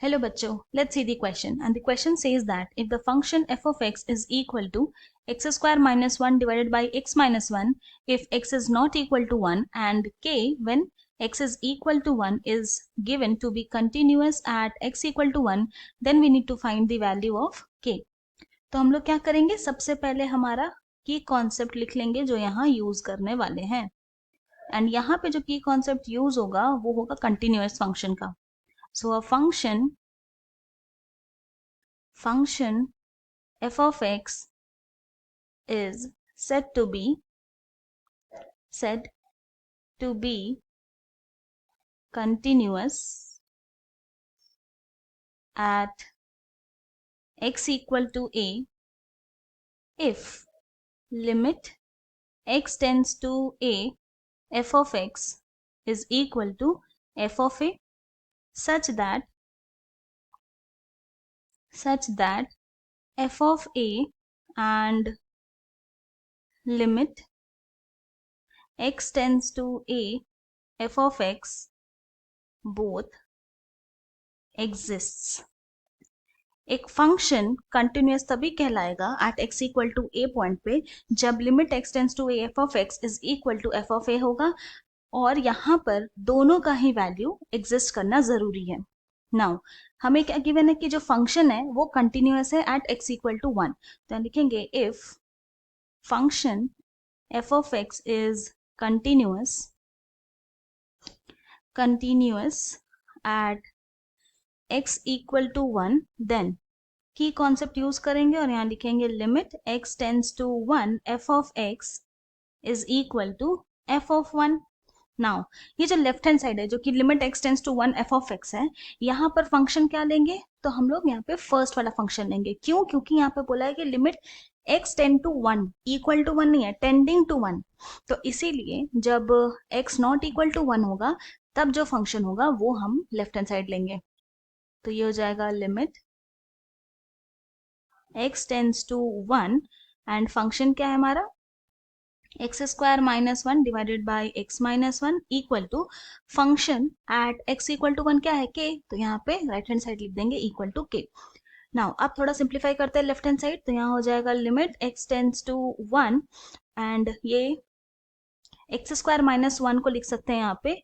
Hello bachcho, let's see the question. And the question says that if the function f of x is equal to x square minus 1 divided by x minus 1, if x is not equal to 1 and k when x is equal to 1 is given to be continuous at x equal to 1, then we need to find the value of k. तो हम लोग क्या करेंगे, सबसे पहले हमारा की concept लिख लेंगे जो यहाँ यूज करने वाले हैं. एंड यहाँ पे जो की कॉन्सेप्ट यूज होगा वो होगा कंटिन्यूअस फंक्शन का. So a function f of x is said to be continuous at x equal to a if limit x tends to a f of x is equal to f of a such that f of a and limit x tends to a f of x both exists. एक function continuous तभी कहलाएगा at x equal to a point पे जब limit x tends to a f of x is equal to f of a होगा और यहाँ पर दोनों का ही वैल्यू एग्जिस्ट करना जरूरी है. नाउ हमें क्या गिवन है कि जो फंक्शन है वो कंटिन्यूअस है एट x इक्वल टू 1. तो लिखेंगे if function f of x इज continuous at x equal to 1, then की कॉन्सेप्ट यूज करेंगे और यहाँ लिखेंगे limit x tends to 1 f of x is equal to f of 1. Now ये जो लेफ्ट हैंड साइड है जो कि limit x tends to 1 f of x है, यहाँ पर फंक्शन क्या लेंगे, तो हम लोग यहाँ पे फर्स्ट वाला फंक्शन लेंगे. क्यों? क्योंकि यहाँ पे बोला है कि limit x tend to 1, equal to 1 नहीं है, टेंडिंग टू 1. तो इसीलिए जब x नॉट इक्वल टू 1 होगा तब जो फंक्शन होगा वो हम लेफ्ट हैंड साइड लेंगे. तो ये हो जाएगा limit x tends to 1 and function क्या है हमारा x square minus 1 divided by x minus 1 equal to function at x equal to 1 क्या है k. तो यहाँ पे राइट हैंड साइड लिख देंगे इक्वल टू k. नाउ अब थोड़ा सिंप्लीफाई करते हैं लेफ्ट हैंड साइड. तो यहाँ हो जाएगा limit x tends to 1 and ये एक्स स्क्वायर माइनस 1 को लिख सकते हैं यहाँ पे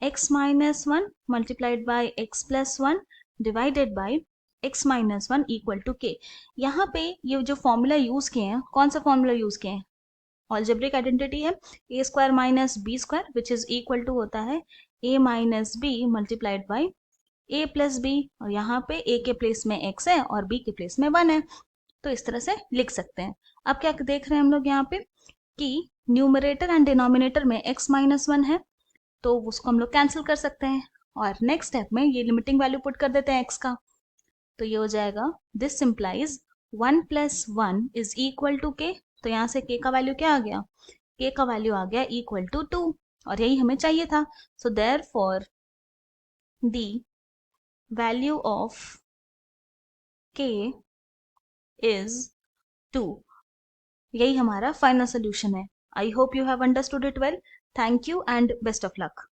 x minus 1 multiplied by x plus 1 divided by x minus 1 equal to k. यहाँ पे ये जो फॉर्मूला यूज किए हैं, कौन सा फॉर्मूला यूज किए हैं, ऑलजेब्रिक आइडेंटिटी है a square minus b square which is equal to होता है a minus b multiplied by a plus b. और यहाँ पे a के प्लेस में x है और b के प्लेस में 1 है. तो इस तरह से लिख सकते हैं. अब क्या देख रहे हैं हम लोग यहाँ पे कि न्यूमरेटर एंड डिनोमिनेटर में x माइनस 1 है तो उसको हम लोग कैंसिल कर सकते हैं और नेक्स्ट स्टेप में ये लिमिटिंग वैल्यू पुट कर देते हैं x का. तो ये हो जाएगा this simplifies 1 plus 1 is equal to k. तो यहाँ से k का वैल्यू क्या आ गया, k का वैल्यू आ गया इक्वल टू 2 और यही हमें चाहिए था. So therefore the value of k is 2. यही हमारा फाइनल सोल्यूशन है. I hope you have understood it well. Thank you and best of luck.